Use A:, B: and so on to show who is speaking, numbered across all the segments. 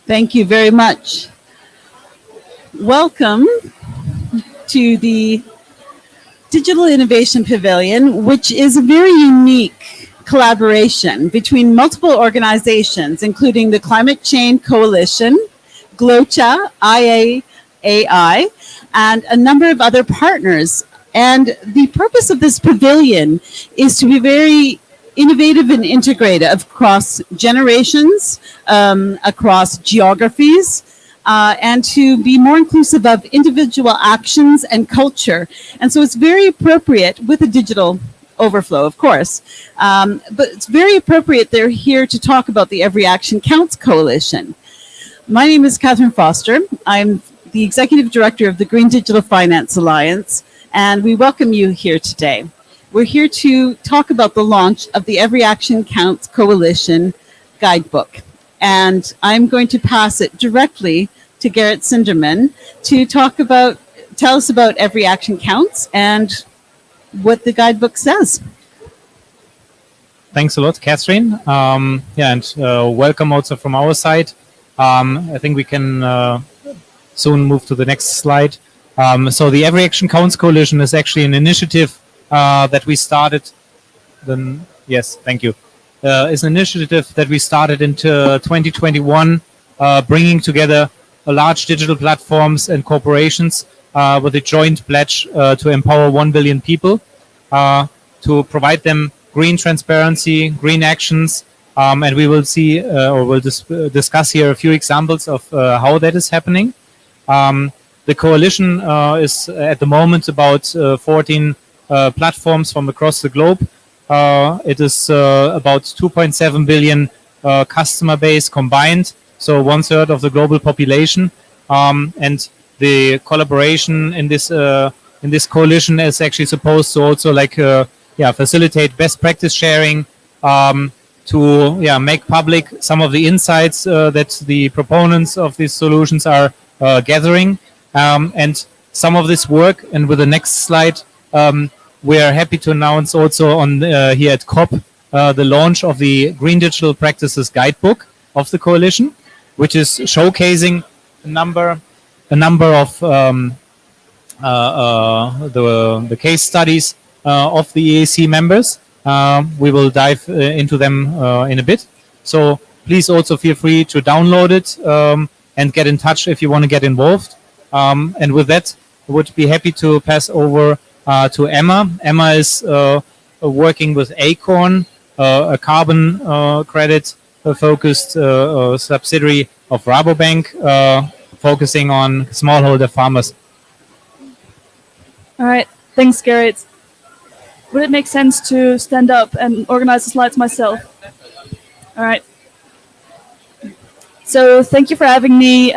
A: Thank you very much. Welcome to the Digital Innovation Pavilion, which is a very unique collaboration between multiple organizations, including the Climate Change Coalition, GLOCHA, IAAI, and a number of other partners. And the purpose of this pavilion is to be very innovative and integrative across generations, across geographies, and to be more inclusive of individual actions and culture. And so it's very appropriate with a digital overflow, of course, but it's very appropriate they're here to talk about the Every Action Counts Coalition. My name is Catherine Foster. I'm the Executive Director of the Green Digital Finance Alliance, and we welcome you here today. We're here to talk about the launch of the Every Action Counts Coalition Guidebook. And I'm going to pass it directly to Gerrit Sinderman to tell us about Every Action Counts and what the guidebook says.
B: Thanks a lot, Catherine. Welcome also from our side. I think we can soon move to the next slide. So the Every Action Counts Coalition is actually an initiative that we started. Yes, thank you. Is an initiative that we started in 2021, bringing together large digital platforms and corporations with a joint pledge to empower 1 billion people, to provide them green transparency, green actions, and we will see we'll discuss here a few examples of how that is happening. The coalition is at the moment about 14 platforms from across the globe. It is about 2.7 billion customer base combined, so 1/3 of the global population. And the collaboration in this coalition is actually supposed to also facilitate best practice sharing, to make public some of the insights that the proponents of these solutions are gathering, and some of this work. And with the next slide, we are happy to announce also on here at COP the launch of the Green Digital Practices Guidebook of the coalition, which is showcasing a number of the case studies of the EAC members. We will dive into them in a bit. So please also feel free to download it and get in touch if you want to get involved. And with that, I would be happy to pass over to Emma. Emma is working with Acorn, a carbon credit focused subsidiary of Rabobank, focusing on smallholder farmers.
C: All right, thanks, Gerrit. Would it make sense to stand up and organize the slides myself? All right. So thank you for having me.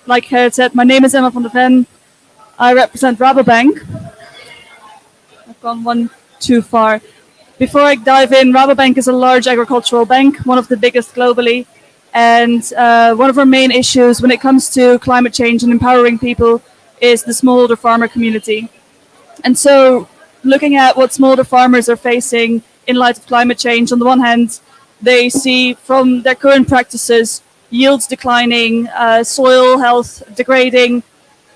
C: Like Gerrit said, my name is Emma van der Ven. I represent Rabobank. I've gone one too far. Before I dive in, Rabobank is a large agricultural bank, one of the biggest globally. And one of our main issues when it comes to climate change and empowering people is the smallholder farmer community. And so looking at what smallholder farmers are facing in light of climate change, on the one hand, they see from their current practices yields declining, soil health degrading,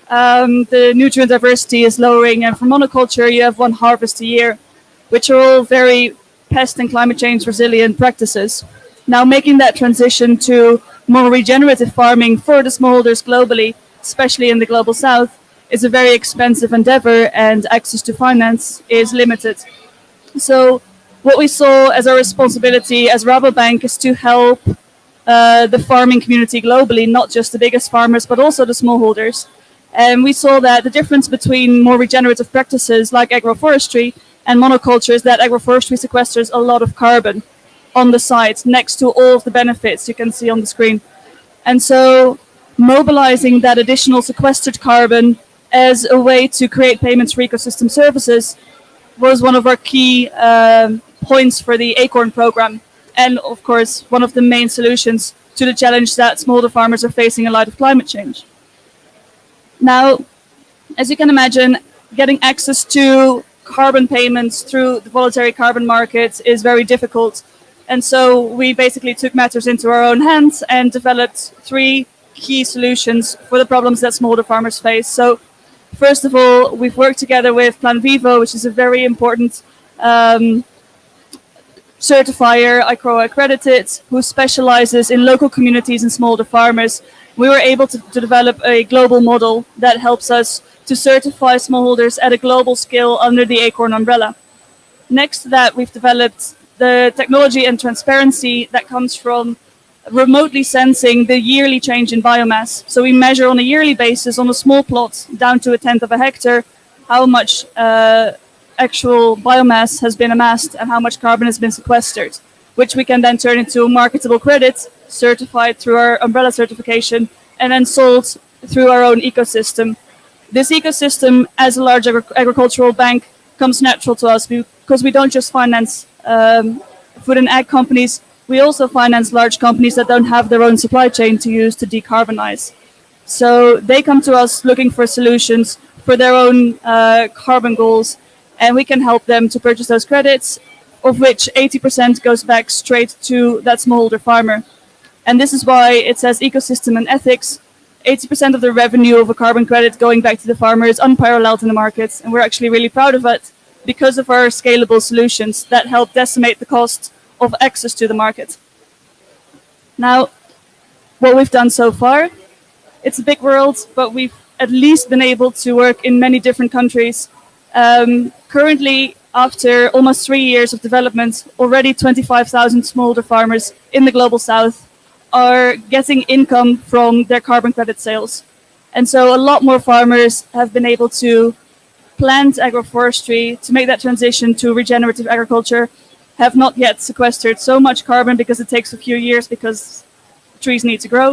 C: the nutrient diversity is lowering, and for monoculture you have one harvest a year, which are all very pest and climate change resilient practices. Now making that transition to more regenerative farming for the smallholders globally, especially in the global south, is a very expensive endeavor and access to finance is limited. So what we saw as our responsibility as Rabobank is to help the farming community globally, not just the biggest farmers, but also the smallholders. And we saw that the difference between more regenerative practices like agroforestry and monoculture is that agroforestry sequesters a lot of carbon on the site next to all of the benefits you can see on the screen. And so mobilizing that additional sequestered carbon as a way to create payments for ecosystem services was one of our key points for the Acorn program. And of course, one of the main solutions to the challenge that smallholder farmers are facing in light of climate change. Now, as you can imagine, getting access to carbon payments through the voluntary carbon markets is very difficult. And so we basically took matters into our own hands and developed 3 key solutions for the problems that smallholder farmers face. So first of all, we've worked together with Plan Vivo, which is a very important certifier, ICROA accredited, who specializes in local communities and smallholder farmers. We were able to develop a global model that helps us to certify smallholders at a global scale under the ACORN umbrella. Next to that, we've developed the technology and transparency that comes from remotely sensing the yearly change in biomass. So we measure on a yearly basis on a small plot down to 1/10 of a hectare how much actual biomass has been amassed and how much carbon has been sequestered, which we can then turn into marketable credits certified through our umbrella certification and then sold through our own ecosystem. This ecosystem, as a large agricultural bank, comes natural to us because we don't just finance food and ag companies, we also finance large companies that don't have their own supply chain to use to decarbonize. So they come to us looking for solutions for their own carbon goals, and we can help them to purchase those credits, of which 80% goes back straight to that smallholder farmer. And this is why it says ecosystem and ethics. 80% of the revenue of a carbon credit going back to the farmer is unparalleled in the markets, and we're actually really proud of it because of our scalable solutions that help decimate the cost of access to the market. Now, what we've done so far, it's a big world, but we've at least been able to work in many different countries. Currently, after almost 3 years of development, already 25,000 smallholder farmers in the global south are getting income from their carbon credit sales. And so a lot more farmers have been able to plant agroforestry to make that transition to regenerative agriculture, have not yet sequestered so much carbon because it takes a few years because trees need to grow.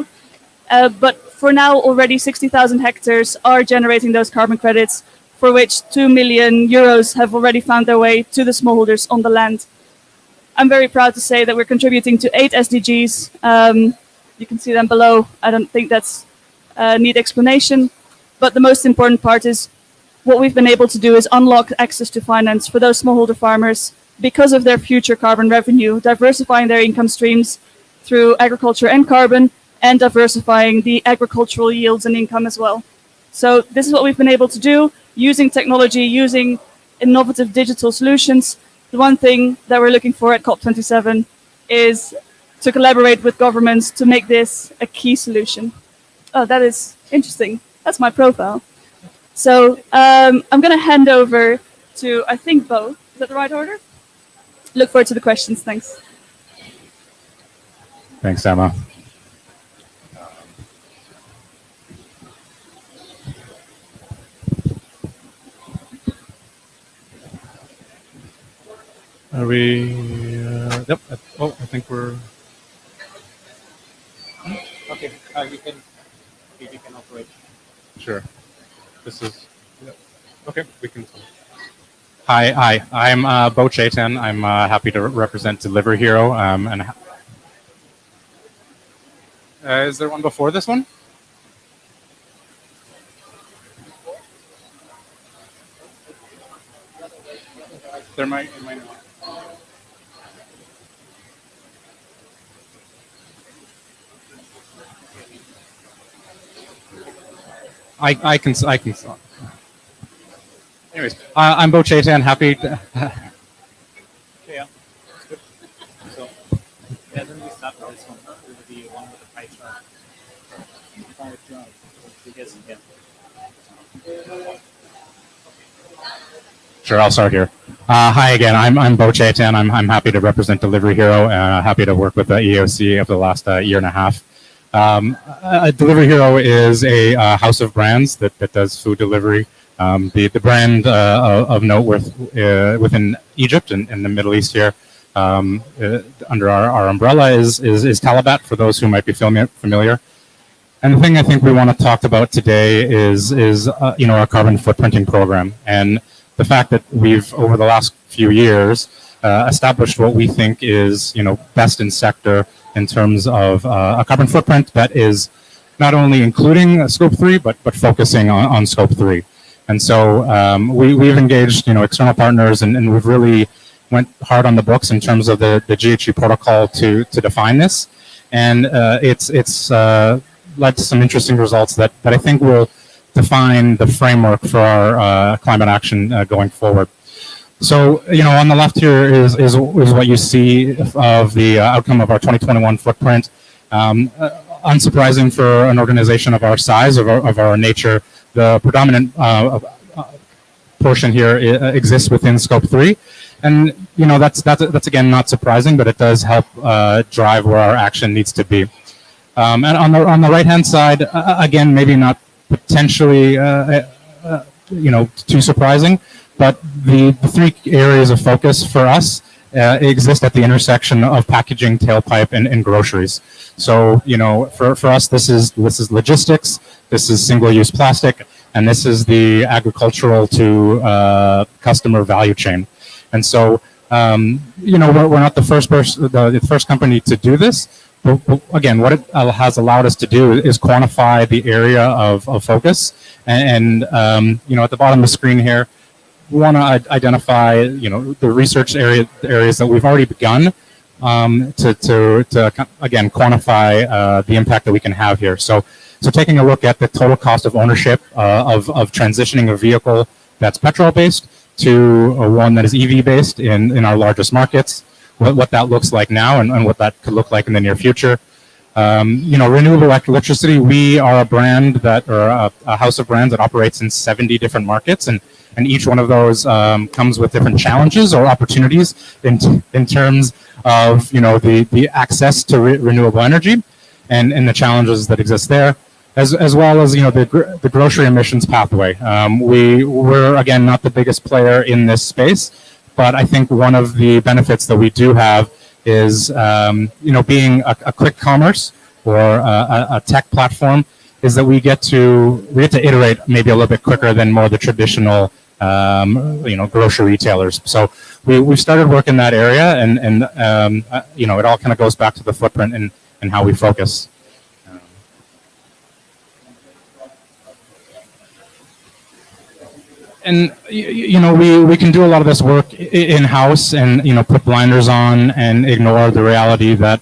C: But for now, already 60,000 hectares are generating those carbon credits, for which 2 million euros have already found their way to the smallholders on the land. I'm very proud to say that we're contributing to 8 SDGs. You can see them below. I don't think that's need explanation. But the most important part is what we've been able to do is unlock access to finance for those smallholder farmers because of their future carbon revenue, diversifying their income streams through agriculture and carbon, and diversifying the agricultural yields and income as well. So this is what we've been able to do using technology, using innovative digital solutions. The one thing that we're looking for at COP27 is to collaborate with governments to make this a key solution. Oh, that is interesting. That's my profile. So I'm going to hand over to, I think, Bo. Is that the right order? Look forward to the questions. Thanks.
D: Thanks, Emma. Are we? Yep. Oh, I think we're.
B: Okay, you can operate.
D: Sure. This is. Yep. Okay, we can. Hi. I'm Bo Chaitan. I'm happy to represent Delivery Hero. And is there one before this one? There might not. I can. Anyways, I'm Bo Chaitan. Happy to.
B: Yeah. Good. So, then we start with this one. With the one with the pie chart.
D: Sure, I'll start here. Hi again. I'm Bo Chaitan. I'm happy to represent Delivery Hero. Happy to work with the EOC over the last year and a half. Delivery Hero is a house of brands that does food delivery. The brand of note within Egypt and the Middle East here, under our umbrella is Talabat, for those who might be familiar. And the thing I think we want to talk about today is our carbon footprinting program, and the fact that we've, over the last few years, established what we think is best in sector in terms of a carbon footprint that is not only including Scope 3, but focusing on Scope 3. And so we've engaged external partners, and we've really went hard on the books in terms of the GHG protocol to define this, and it's led to some interesting results that I think will define the framework for our climate action going forward. So, on the left here is what you see of the outcome of our 2021 footprint. Unsurprising for an organization of our size, of our nature, the predominant portion here exists within Scope 3. And, that's again not surprising, but it does help drive where our action needs to be. And on the right-hand side, again, maybe not potentially, too surprising, but the three areas of focus for us exist at the intersection of packaging, tailpipe, and groceries. So, for us, this is logistics, this is single-use plastic, and this is the agricultural to customer value chain. And so, we're not the first company to do this. But again, what it has allowed us to do is quantify the area of focus. And at the bottom of the screen here, we want to identify, the research areas that we've already begun to again quantify the impact that we can have here. So taking a look at the total cost of ownership of transitioning a vehicle that's petrol based to one that is EV based in our largest markets, what that looks like now and what that could look like in the near future. Renewable electricity, we are a brand or a house of brands that operates in 70 different markets, and each one of those comes with different challenges or opportunities in terms of the access to renewable energy and the challenges that exist there, as well as the grocery emissions pathway. We're again not the biggest player in this space, but I think one of the benefits that we do have is being a quick commerce or a tech platform is that we get to iterate maybe a little bit quicker than more the traditional grocery retailers. So we started work in that area, and it all kind of goes back to the footprint and how we focus. And we can do a lot of this work in house and put blinders on and ignore the reality that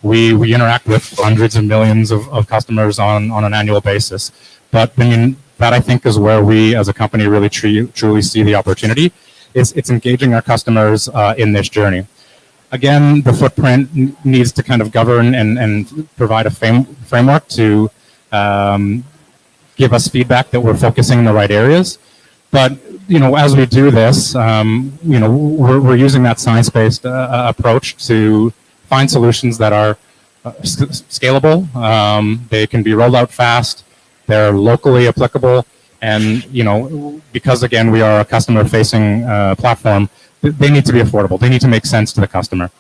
D: we interact with hundreds of millions of customers on an annual basis. But that I think is where we as a company really truly see the opportunity. It's engaging our customers in this journey. Again, the footprint needs to kind of govern and provide a framework to give us feedback that we're focusing in the right areas. But as we do this, we're using that science-based approach to find solutions that are scalable. They can be rolled out fast. They're locally applicable, and because again we are a customer-facing platform, they need to be affordable. They need to make sense to the customer.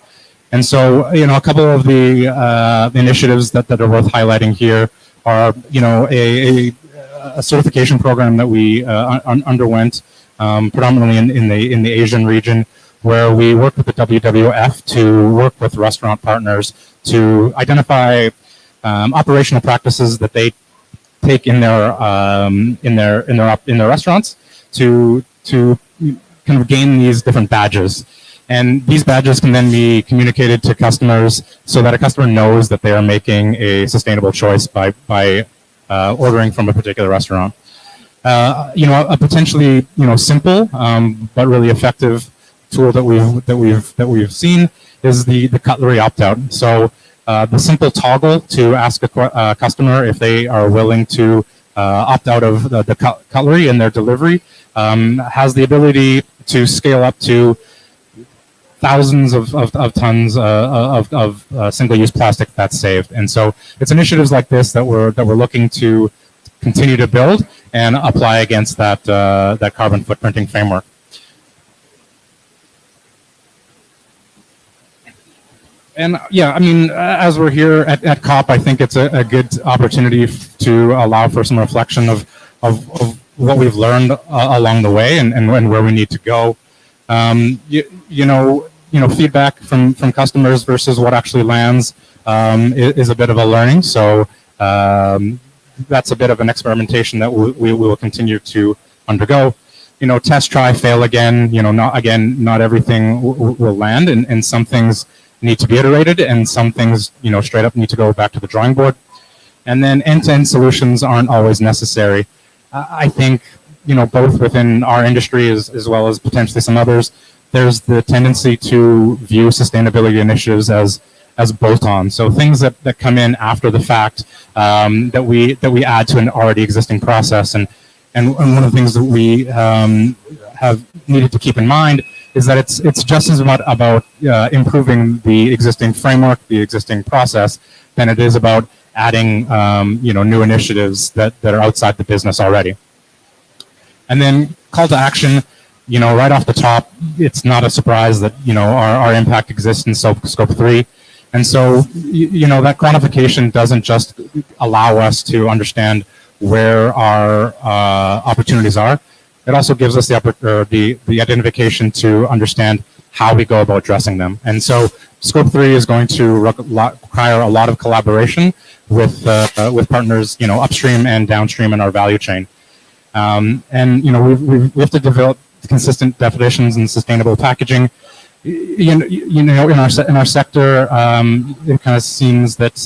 D: And so a couple of the initiatives that are worth highlighting here are a certification program that we underwent predominantly in the Asian region, where we work with the WWF to work with restaurant partners to identify operational practices that they take in their restaurants to kind of gain these different badges. And these badges can then be communicated to customers so that a customer knows that they are making a sustainable choice by ordering from a particular restaurant. A potentially simple but really effective tool that we've seen is the cutlery opt-out. So the simple toggle to ask a customer if they are willing to opt out of the cutlery in their delivery has the ability to scale up to thousands of tons of single-use plastic that's saved. And so it's initiatives like this that we're looking to continue to build and apply against that carbon footprinting framework. And yeah, I mean, as we're here at COP, I think it's a good opportunity to allow for some reflection of what we've learned along the way and where we need to go. Feedback from customers versus what actually lands is a bit of a learning. So that's a bit of an experimentation that we will continue to undergo. test, try, fail again. Not everything will land, and some things need to be iterated, and some things, straight up need to go back to the drawing board. And then end-to-end solutions aren't always necessary. I think, both within our industry as well as potentially some others, there's the tendency to view sustainability initiatives as bolt-on. So things that come in after the fact, that we add to an already existing process. And one of the things that we have needed to keep in mind is that it's just as much about improving the existing framework, the existing process, than it is about adding new initiatives that are outside the business already. And then call to action, right off the top, it's not a surprise that our impact exists in scope 3. And so, that quantification doesn't just allow us to understand where our opportunities are. It also gives us the identification to understand how we go about addressing them. And so scope 3 is going to require a lot of collaboration with partners, upstream and downstream in our value chain. And we have to develop consistent definitions and sustainable packaging. In our sector, it kind of seems that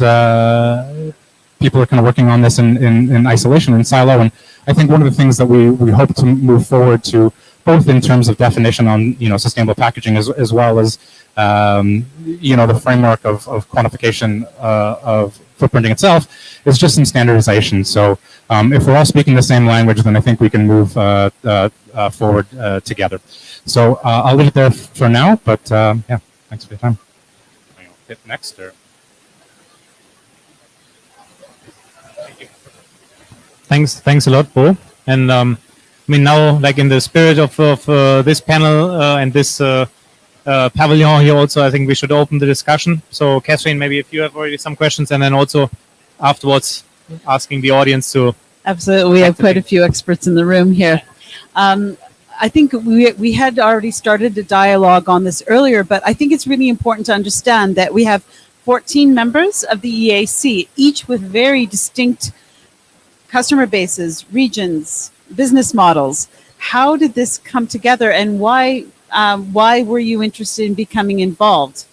D: people are kind of working on this in isolation, in silo. And I think one of the things that we hope to move forward to, both in terms of definition on sustainable packaging as well as the framework of quantification of footprinting itself, is just in standardization. So if we're all speaking the same language, then I think we can move forward together. So I'll leave it there for now, but yeah, thanks for your time. I'll hit next.
B: Thanks a lot, Bo. And now, like in the spirit of this panel and this pavilion here, also, I think we should open the discussion. So, Catherine, maybe if you have already some questions, and then also afterwards asking the audience to.
A: Absolutely, we have quite a few experts in the room here. I think we had already started a dialogue on this earlier, but I think it's really important to understand that we have 14 members of the EAC, each with very distinct customer bases, regions, business models. How did this come together, and why were you interested in becoming involved?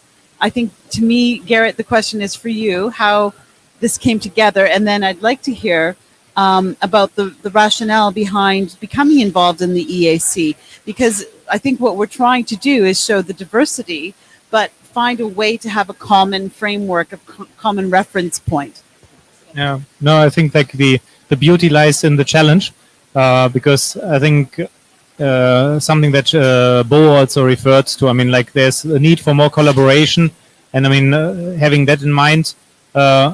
A: I think, to me, Garrett, the question is for you, how this came together, and then I'd like to hear about the rationale behind becoming involved in the EAC, because I think what we're trying to do is show the diversity, but find a way to have a common framework, a common reference point.
B: Yeah, no, I think like the beauty lies in the challenge, because I think something that Bo also referred to, I mean, like there's a need for more collaboration, and I mean, having that in mind,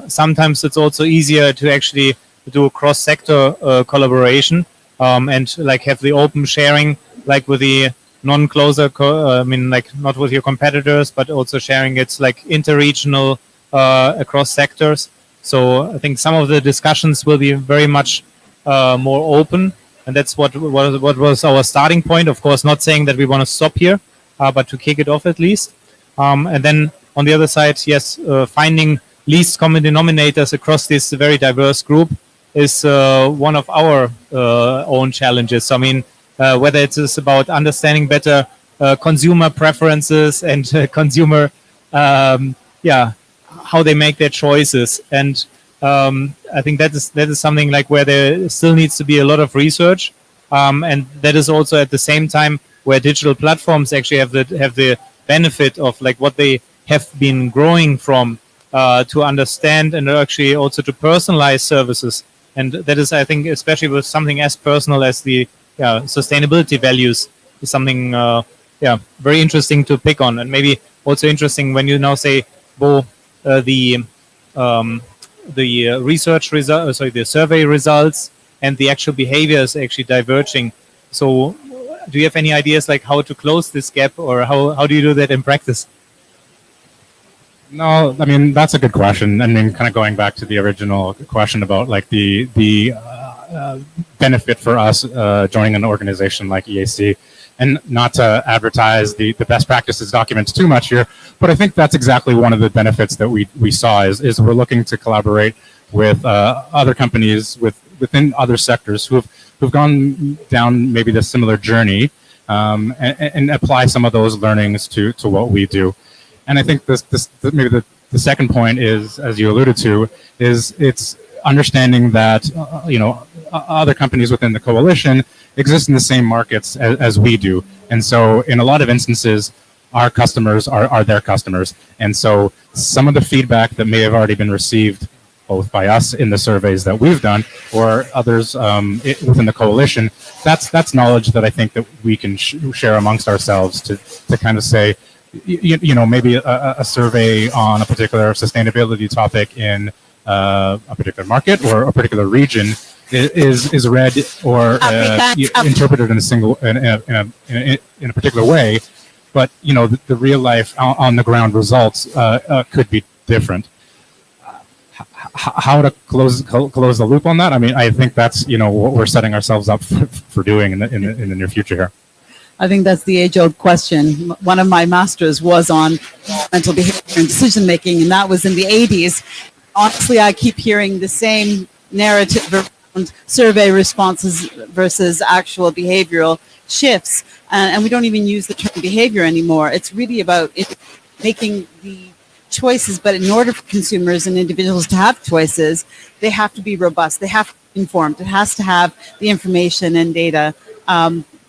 B: sometimes it's also easier to actually do cross-sector collaboration, and like have the open sharing, like with the non-closer, I mean, like not with your competitors, but also sharing it like interregional across sectors. So I think some of the discussions will be very much more open, and that's what was our starting point. Of course, not saying that we want to stop here, but to kick it off at least. And then on the other side, yes, finding least common denominators across this very diverse group is one of our own challenges. So, I mean, whether it is about understanding better consumer preferences and consumer, how they make their choices. And I think that is something like where there still needs to be a lot of research. And that is also at the same time where digital platforms actually have the benefit of like what they have been growing from to understand and actually also to personalize services. And that is, I think, especially with something as personal as the sustainability values, is something very interesting to pick on, and maybe also interesting when you now say, Bo, the research results, the survey results, and the actual behavior is actually diverging. So, do you have any ideas like how to close this gap, or how do you do that in practice?
D: No, I mean, that's a good question. I mean, kind of going back to the original question about like the benefit for us joining an organization like EAC, and not to advertise the best practices documents too much here, but I think that's exactly one of the benefits that we saw is we're looking to collaborate with other companies within other sectors who have who've gone down maybe the similar journey, and apply some of those learnings to what we do. And I think maybe the second point is, as you alluded to, is it's understanding that other companies within the coalition exist in the same markets as we do, and so in a lot of instances, our customers are their customers, and so some of the feedback that may have already been received, both by us in the surveys that we've done or others within the coalition, that's knowledge that I think that we can share amongst ourselves to kind of say, maybe a survey on a particular sustainability topic in a particular market or a particular region is read or interpreted in a particular way, but the real life on the ground results could be different. How to close the loop on that? I mean, I think that's what we're setting ourselves up for doing in the near future here.
A: I think that's the age-old question. One of my masters was on mental behavior and decision-making, and that was in the 80s. Honestly, I keep hearing the same narrative around survey responses versus actual behavioral shifts, and we don't even use the term behavior anymore. It's really about making the choices, but in order for consumers and individuals to have choices, they have to be robust, they have to be informed, it has to have the information and data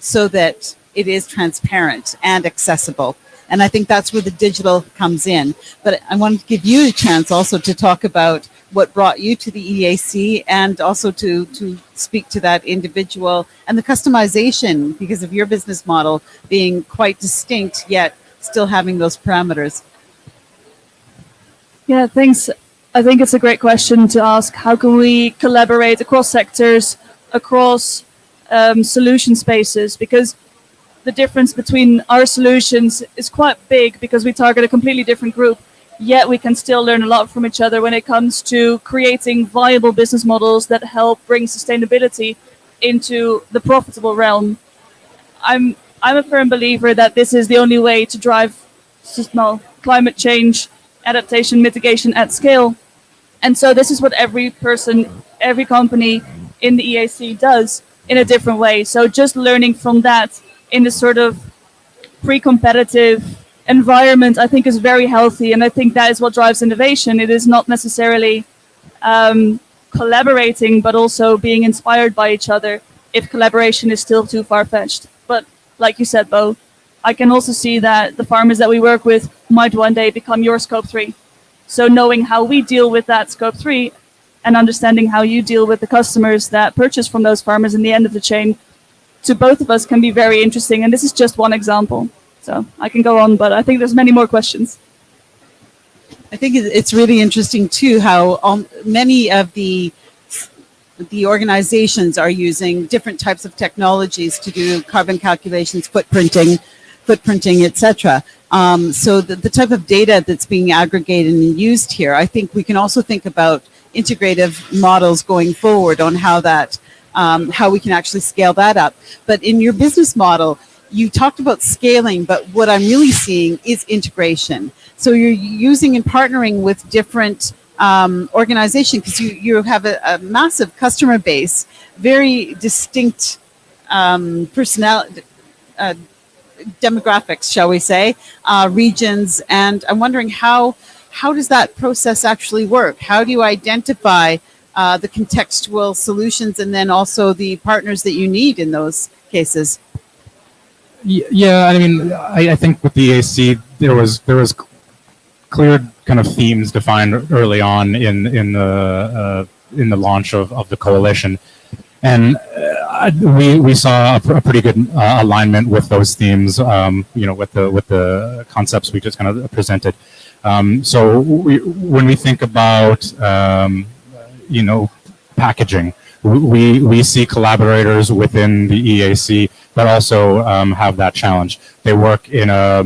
A: so that it is transparent and accessible. And I think that's where the digital comes in. But I wanted to give you a chance also to talk about what brought you to the EAC and also to speak to that individual and the customization because of your business model being quite distinct, yet still having those parameters.
C: Yeah, thanks. I think it's a great question to ask. How can we collaborate across sectors, across solution spaces? Because the difference between our solutions is quite big because we target a completely different group, yet we can still learn a lot from each other when it comes to creating viable business models that help bring sustainability into the profitable realm. I'm a firm believer that this is the only way to drive climate change, adaptation, mitigation at scale. And so this is what every person, every company in the EAC does in a different way. So just learning from that in this sort of pre-competitive environment, I think is very healthy. And I think that is what drives innovation. It is not necessarily collaborating, but also being inspired by each other if collaboration is still too far-fetched. But like you said, Bo, I can also see that the farmers that we work with might one day become your scope 3. So knowing how we deal with that scope 3 and understanding how you deal with the customers that purchase from those farmers in the end of the chain, to both of us can be very interesting. And this is just one example. So I can go on, but I think there's many more questions.
A: I think it's really interesting too how many of the organizations are using different types of technologies to do carbon calculations, footprinting, etc. So the type of data that's being aggregated and used here, I think we can also think about integrative models going forward on how that how we can actually scale that up. But in your business model, you talked about scaling, but what I'm really seeing is integration. So you're using and partnering with different organizations because you have a massive customer base, very distinct demographics, shall we say, regions. And I'm wondering how does that process actually work? How do you identify the contextual solutions and then also the partners that you need in those cases?
D: Yeah, I mean, I think with the EAC, there was clear kind of themes defined early on in the launch of the coalition, and we saw a pretty good alignment with those themes. With the concepts we just kind of presented. So when we think about packaging, we see collaborators within the EAC that also have that challenge. They work in I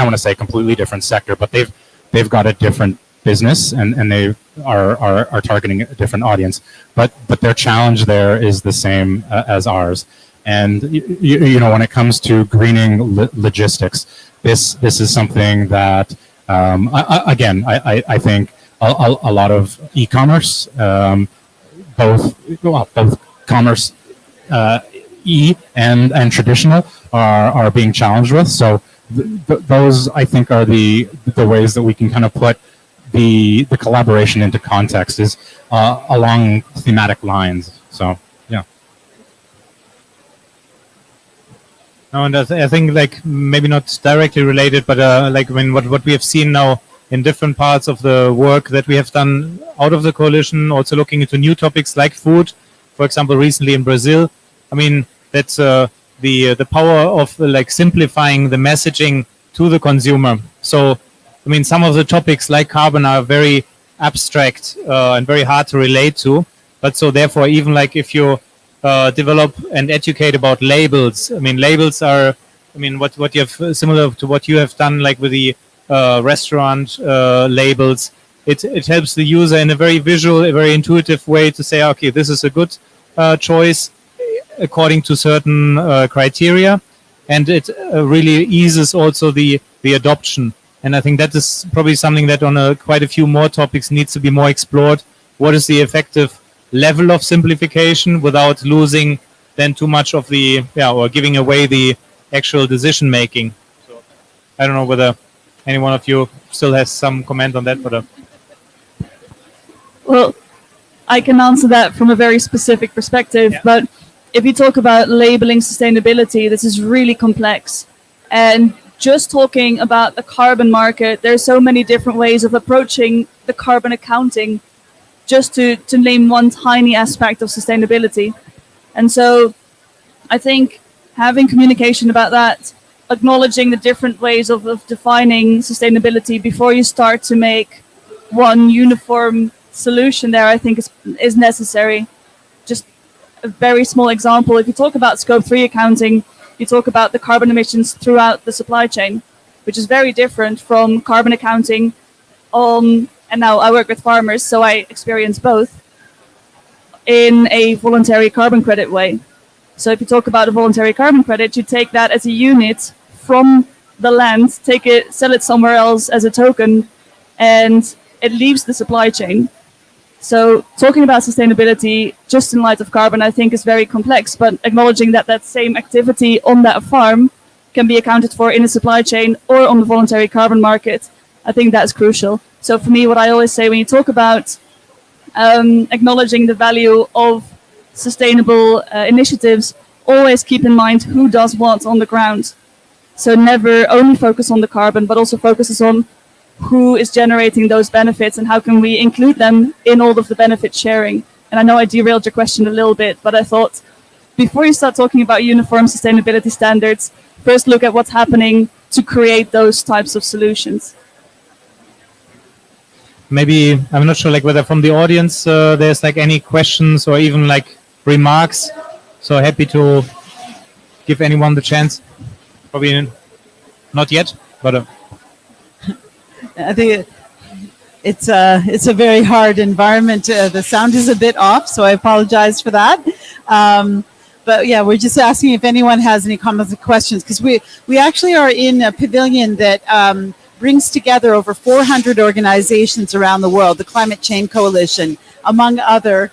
D: want to say completely different sector, but they've got a different business and they are targeting a different audience. But their challenge there is the same as ours. And when it comes to greening logistics, this is something that I think a lot of e-commerce, both commerce and traditional are being challenged with. So those, I think, are the ways that we can kind of put the collaboration into context, is along thematic lines. So yeah.
B: No, and I think like maybe not directly related, but like when what we have seen now in different parts of the work that we have done out of the coalition, also looking into new topics like food, for example, recently in Brazil. I mean, that's the power of like simplifying the messaging to the consumer. So, I mean, some of the topics like carbon are very abstract and very hard to relate to. But so therefore, even like if you develop and educate about labels, I mean, labels are, I mean, what you have similar to what you have done, like with the restaurant labels. It helps the user in a very visual, a very intuitive way to say, okay, this is a good choice according to certain criteria, and it really eases also the adoption. And I think that is probably something that on quite a few more topics needs to be more explored. What is the effective level of simplification without losing then too much of the, or giving away the actual decision making? So I don't know whether any one of you still has some comment on that, but
C: Well, I can answer that from a very specific perspective, but if you talk about labeling sustainability, this is really complex. And just talking about the carbon market, there's so many different ways of approaching the carbon accounting, just to name one tiny aspect of sustainability. And so I think having communication about that, acknowledging the different ways of defining sustainability before you start to make one uniform solution there, I think is necessary. Just a very small example, if you talk about Scope 3 accounting, you talk about the carbon emissions throughout the supply chain, which is very different from carbon accounting on, and now I work with farmers, so I experience both, in a voluntary carbon credit way. So if you talk about a voluntary carbon credit, you take that as a unit from the land, take it, sell it somewhere else as a token, and it leaves the supply chain. So talking about sustainability just in light of carbon, I think, is very complex, but acknowledging that that same activity on that farm can be accounted for in a supply chain or on the voluntary carbon market, I think that's crucial. So for me, what I always say when you talk about acknowledging the value of sustainable initiatives, always keep in mind who does what on the ground. So never only focus on the carbon, but also focuses on who is generating those benefits and how can we include them in all of the benefit sharing. And I know I derailed your question a little bit, but I thought before you start talking about uniform sustainability standards, first look at what's happening to create those types of solutions.
B: maybe I'm not sure like whether from the audience there's like any questions or even like remarks. So happy to give anyone the chance. Probably not yet, but
A: I think it's a very hard environment. The sound is a bit off, so I apologize for that. But yeah, we're just asking if anyone has any comments or questions, because we actually are in a pavilion that brings together over 400 organizations around the world, the Climate Change Coalition, among other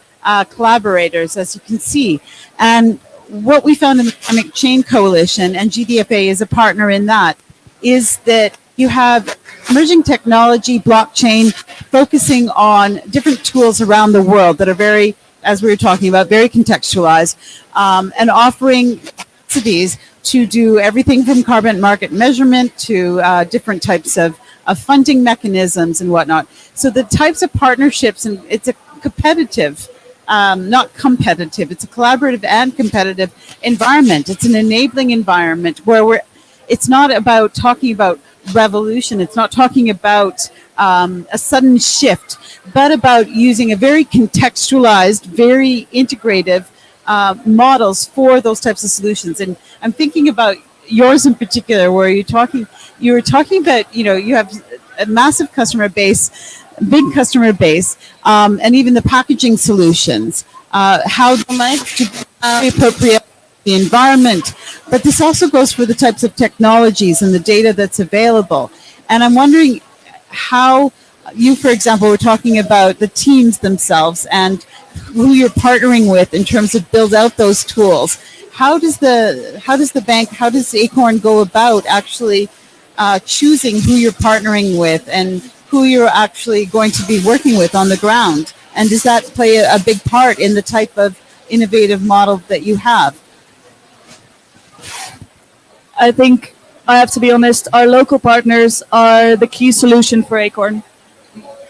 A: collaborators, as you can see. And what we found in the Climate Change Coalition, and GDFA is a partner in that, is that you have emerging technology, blockchain, focusing on different tools around the world that are very, as we were talking about, very contextualized, and offering subsidies to do everything from carbon market measurement to different types of funding mechanisms and whatnot. So the types of partnerships, and it's a competitive, not competitive, it's a collaborative and competitive environment. It's an enabling environment where it's not about talking about revolution. It's not talking about a sudden shift, but about using a very contextualized, very integrative models for those types of solutions. And I'm thinking about yours in particular, where you were talking about, you have a massive customer base, big customer base, and even the packaging solutions, how they might be appropriate the environment, but this also goes for the types of technologies and the data that's available. And I'm wondering how you, for example, were talking about the teams themselves and who you're partnering with in terms of build out those tools. How does the bank, how does Acorn go about actually choosing who you're partnering with and who you're actually going to be working with on the ground? And does that play a big part in the type of innovative model that you have?
C: I think I have to be honest, our local partners are the key solution for Acorn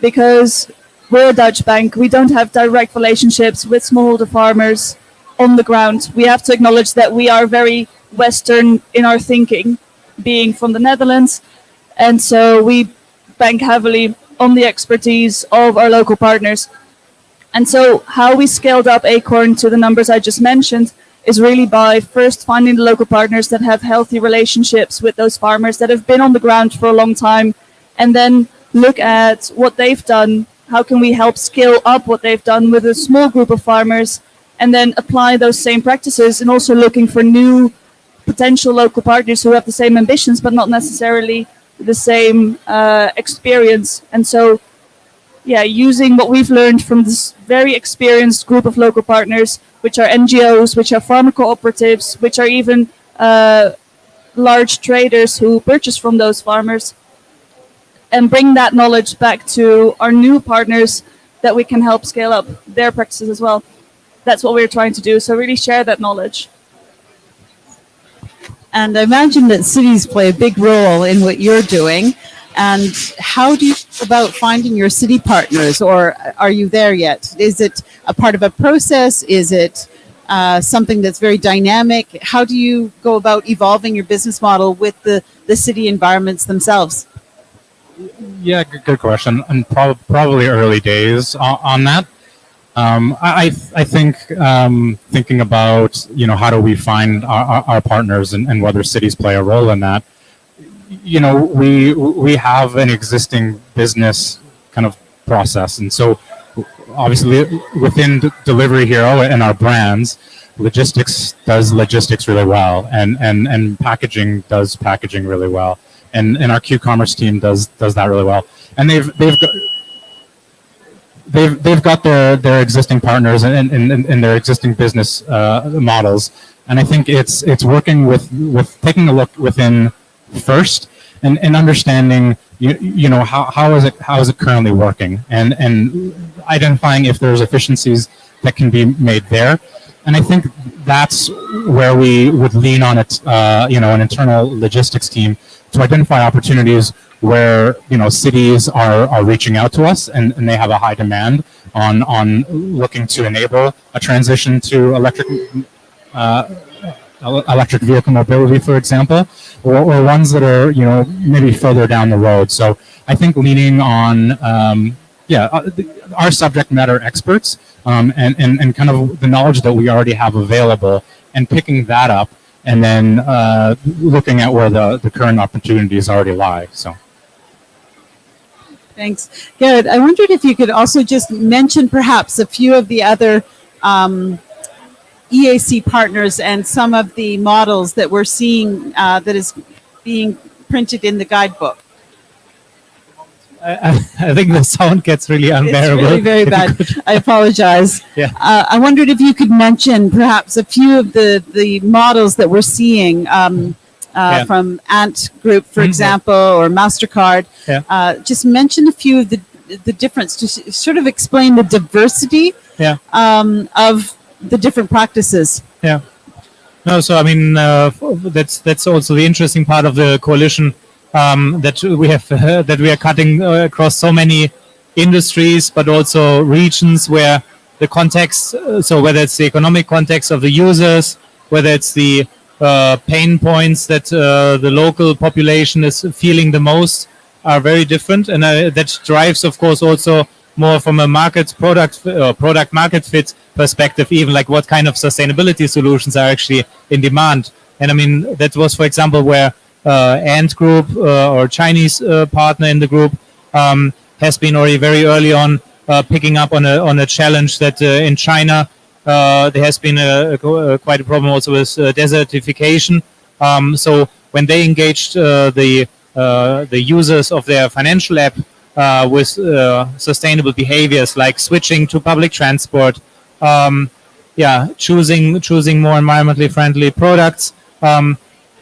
C: because we're a Dutch bank. We don't have direct relationships with smallholder farmers on the ground. We have to acknowledge that we are very Western in our thinking, being from the Netherlands. And so we bank heavily on the expertise of our local partners. And so how we scaled up Acorn to the numbers I just mentioned is really by first finding the local partners that have healthy relationships with those farmers that have been on the ground for a long time, and then look at what they've done. How can we help scale up what they've done with a small group of farmers, and then apply those same practices, and also looking for new potential local partners who have the same ambitions but not necessarily the same experience. And so yeah, using what we've learned from this very experienced group of local partners, which are NGOs, which are farmer cooperatives, which are even large traders who purchase from those farmers, and bring that knowledge back to our new partners that we can help scale up their practices as well. That's what we're trying to do. So really share that knowledge.
A: And I imagine that cities play a big role in what you're doing. And how do you go about finding your city partners, or are you there yet? Is it a part of a process? Is it something that's very dynamic? How do you go about evolving your business model with the city environments themselves?
D: Yeah, good question. And probably early days on that. I think thinking about, how do we find our partners and whether cities play a role in that. We have an existing business kind of process, and so obviously within Delivery Hero and our brands, logistics does logistics really well, and packaging does packaging really well, and our Q-commerce team does that really well, and they've got their existing partners and their existing business models, and I think it's working with taking a look within first and understanding how is it currently working, and identifying if there's efficiencies that can be made there. And I think that's where we would lean on it, an internal logistics team to identify opportunities where cities are reaching out to us and they have a high demand on looking to enable a transition to electric vehicle mobility, for example, or ones that are maybe further down the road. So I think leaning on our subject matter experts and kind of the knowledge that we already have available, and picking that up, and then looking at where the current opportunities already lie. So.
A: Thanks, Garrett. I wondered if you could also just mention perhaps a few of the other EAC partners and some of the models that we're seeing that is being printed in the guidebook.
B: I think the sound gets really unbearable.
A: It's really very bad. I apologize.
B: Yeah.
A: I wondered if you could mention perhaps a few of the models that we're seeing from Ant Group, for example, or MasterCard.
B: Yeah.
A: Just mention a few of the difference to sort of explain the diversity of the different practices.
B: Yeah. No, so I mean, that's also the interesting part of the coalition, that we have that we are cutting across so many industries, but also regions where the context. So whether it's the economic context of the users, whether it's the pain points that the local population is feeling the most, are very different, and that drives, of course, also more from a product market fit perspective, even like what kind of sustainability solutions are actually in demand. And I mean, that was, for example, where Ant Group or Chinese partner in the group has been already very early on picking up on a challenge that in China there has been quite a problem also with desertification. So when they engaged the users of their financial app with sustainable behaviors like switching to public transport, choosing more environmentally friendly products,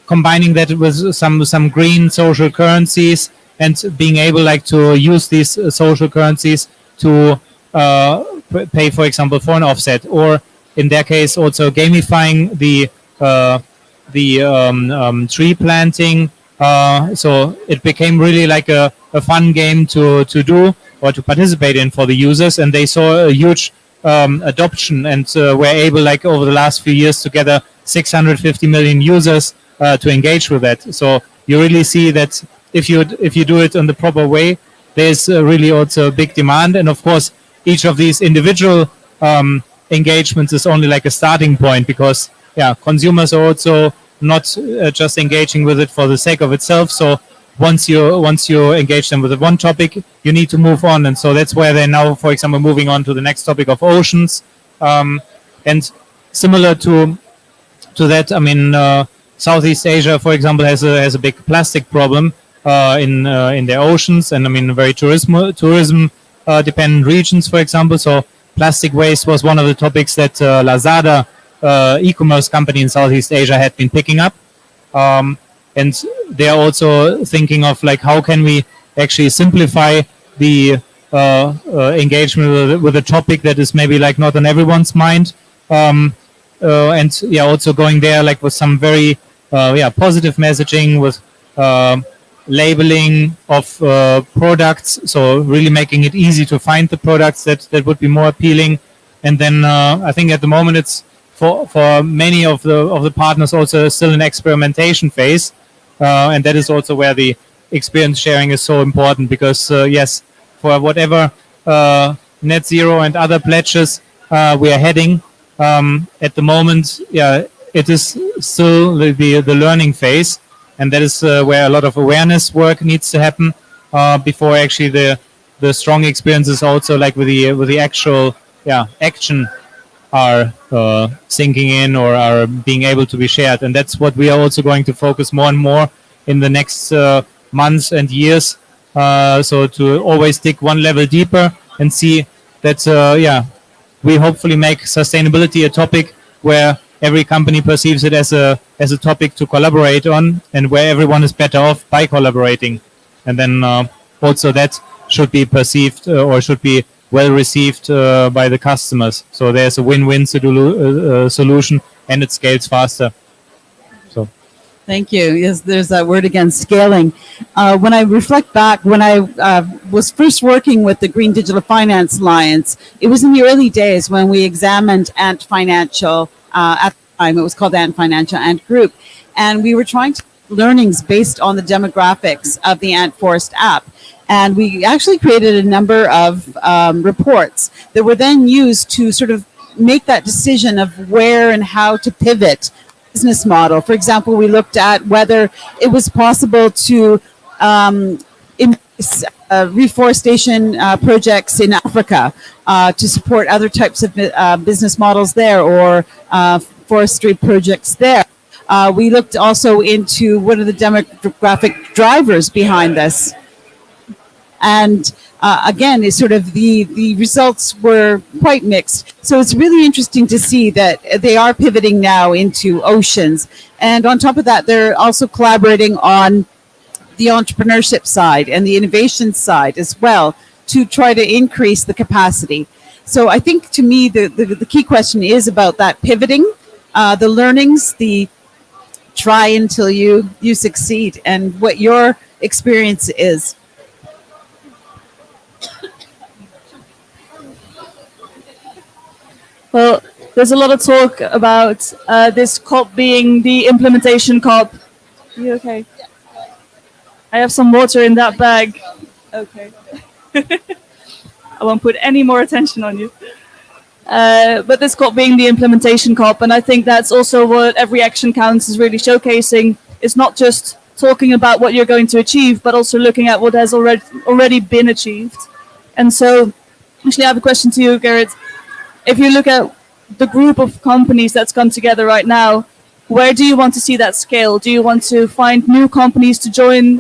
B: combining that with some green social currencies, and being able like to use these social currencies to pay, for example, for an offset, or in their case also gamifying the tree planting. So it became really like a fun game to do or to participate in for the users, and they saw a huge adoption, and were able, like over the last few years, to gather 650 million users to engage with that. So you really see that if you do it in the proper way, there's really also a big demand. And of course, each of these individual engagements is only like a starting point, because consumers are also not just engaging with it for the sake of itself. So once you engage them with one topic, you need to move on, and so that's where they're now, for example, moving on to the next topic of oceans. And similar to that, I mean, Southeast Asia, for example, has a big plastic problem in their oceans, and I mean, very tourism dependent regions, for example. So plastic waste was one of the topics that Lazada, e-commerce company in Southeast Asia, had been picking up. And they are also thinking of like, how can we actually simplify the engagement with a topic that is maybe like not on everyone's mind. And also going there like with some very positive messaging, with labeling of products, so really making it easy to find the products that would be more appealing. And then I think at the moment it's for many of the partners also still an experimentation phase, and that is also where the experience sharing is so important, because yes, for whatever net zero and other pledges we are heading, at the moment, it is still the learning phase, and that is where a lot of awareness work needs to happen before actually the strong experiences also, like with the actual action, are sinking in or are being able to be shared. And that's what we are also going to focus more and more in the next months and years, so to always dig one level deeper and see that we hopefully make sustainability a topic where every company perceives it as a topic to collaborate on, and where everyone is better off by collaborating. And then also that should be perceived or should be well received by the customers. So there's a win-win solution, and it scales faster. So.
A: Thank you. Yes, there's that word again, scaling. When I reflect back, when I was first working with the Green Digital Finance Alliance, it was in the early days when we examined Ant Financial. At the time, it was called Ant Financial, Ant Group. And we were trying to learnings based on the demographics of the Ant Forest app. And we actually created a number of reports that were then used to sort of make that decision of where and how to pivot business model. For example, we looked at whether it was possible to reforestation projects in Africa to support other types of business models there, or forestry projects there. We looked also into what are the demographic drivers behind this. And again, it's sort of the results were quite mixed. So it's really interesting to see that they are pivoting now into oceans. And on top of that, they're also collaborating on the entrepreneurship side and the innovation side as well to try to increase the capacity. So I think to me, the key question is about that pivoting, the learnings, the try until you succeed, and what your experience is.
C: Well, there's a lot of talk about this COP being the implementation COP. Are you okay? I have some water in that bag. Okay. I won't put any more attention on you. But this COP being the implementation COP, and I think that's also what Every Action Counts is really showcasing. It's not just talking about what you're going to achieve, but also looking at what has already been achieved. And so, actually, I have a question to you, Gerrit. If you look at the group of companies that's come together right now, where do you want to see that scale? Do you want to find new companies to join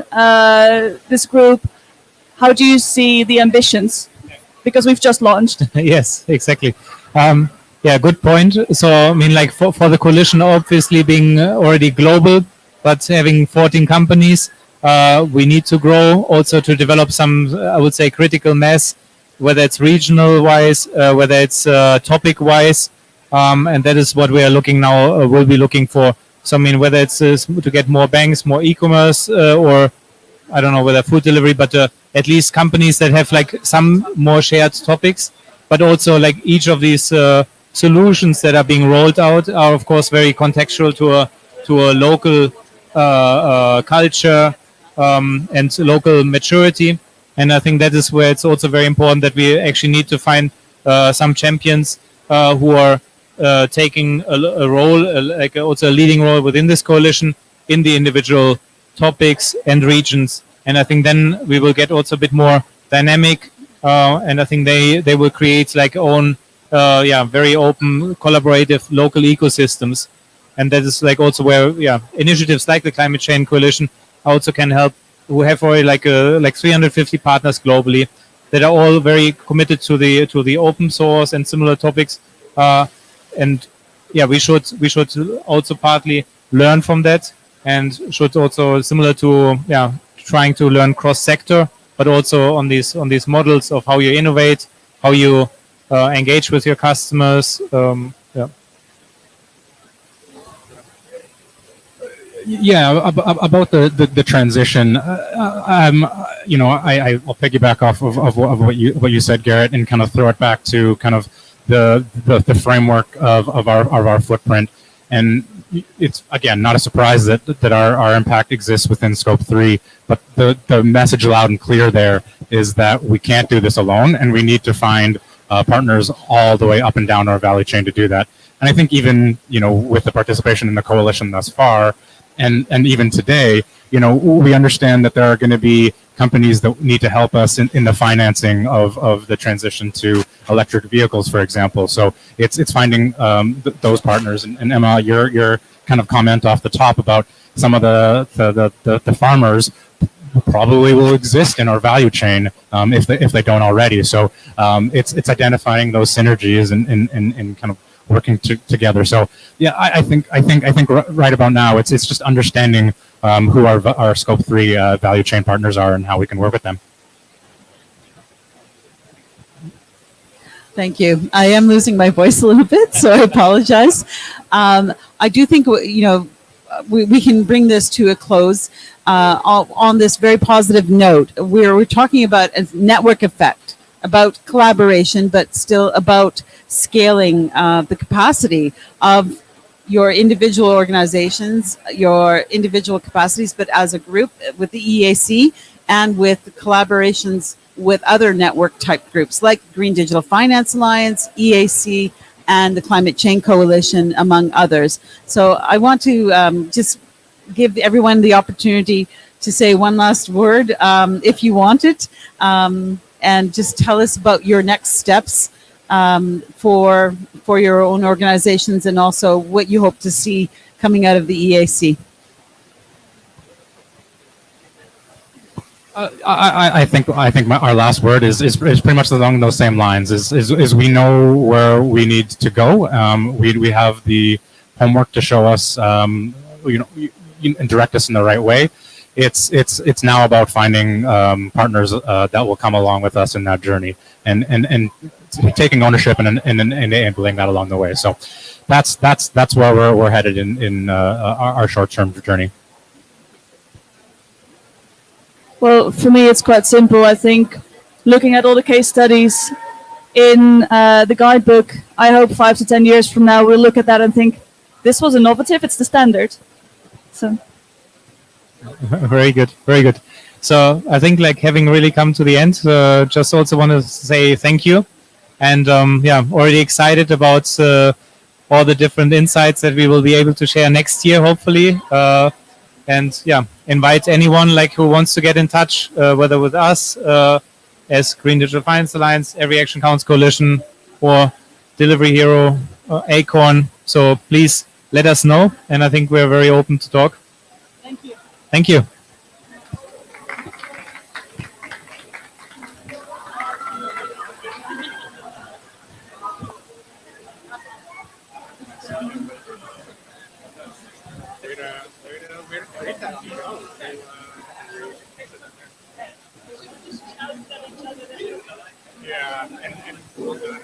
C: this group? How do you see the ambitions? Because we've just launched.
B: Yes, exactly. Yeah, good point. So, I mean, like for the coalition, obviously being already global, but having 14 companies, we need to grow also to develop some, I would say, critical mass, whether it's regional wise, whether it's topic wise. And that is what we are looking now, we'll be looking for. So, I mean, whether it's to get more banks, more e-commerce, or I don't know whether food delivery, but at least companies that have like some more shared topics, but also like each of these solutions that are being rolled out are of course very contextual to a local culture and local maturity. And I think that is where it's also very important that we actually need to find some champions who are taking a role, like also a leading role within this coalition in the individual topics and regions. And I think then we will get also a bit more dynamic. And I think they will create like own, very open, collaborative local ecosystems. And that is like also where, initiatives like the Climate Change Coalition also can help, who have already like 350 partners globally that are all very committed to the open source and similar topics. And we should also partly learn from that, and should also similar to trying to learn cross sector, but also on these models of how you innovate, how you engage with your customers.
D: Yeah, about the transition, I'll piggyback off of what you said, Garrett, and kind of throw it back to kind of the framework of our footprint. And it's again not a surprise that our impact exists within Scope 3, but the message loud and clear there is that we can't do this alone, and we need to find partners all the way up and down our value chain to do that. And I think even with the participation in the coalition thus far, and even today, we understand that there are going to be companies that need to help us in the financing of the transition to electric vehicles, for example. So it's finding those partners. And Emma, your kind of comment off the top about some of the farmers probably will exist in our value chain if they don't already. So it's identifying those synergies and kind of working together. So yeah, I think right about now it's just understanding who our Scope 3 value chain partners are and how we can work with them.
A: Thank you. I am losing my voice a little bit, so I apologize. I do think we can bring this to a close on this very positive note. We're talking about a network effect, about collaboration, but still about scaling the capacity of your individual organizations, your individual capacities, but as a group with the EAC and with collaborations with other network type groups like Green Digital Finance Alliance, EAC, and the Climate Change Coalition, among others. So I want to just give everyone the opportunity to say one last word, if you want it, and just tell us about your next steps for your own organizations, and also what you hope to see coming out of the EAC.
D: I think our last word is pretty much along those same lines. Is we know where we need to go. We have the homework to show us, and direct us in the right way. It's now about finding partners that will come along with us in that journey, and taking ownership and enabling that along the way. So that's where we're headed in our short-term journey.
C: Well, for me, it's quite simple. I think looking at all the case studies in the guidebook, I hope 5 to 10 years from now, we'll look at that and think, this was innovative, it's the standard. So.
B: Very good, very good. So I think like having really come to the end, just also want to say thank you. And already excited about all the different insights that we will be able to share next year, hopefully. And invite anyone like who wants to get in touch, whether with us as Green Digital Finance Alliance, Every Action Counts Coalition, or Delivery Hero, Acorn. So please let us know. And I think we're very open to talk.
C: Thank you.
B: Thank you.
D: Yeah, and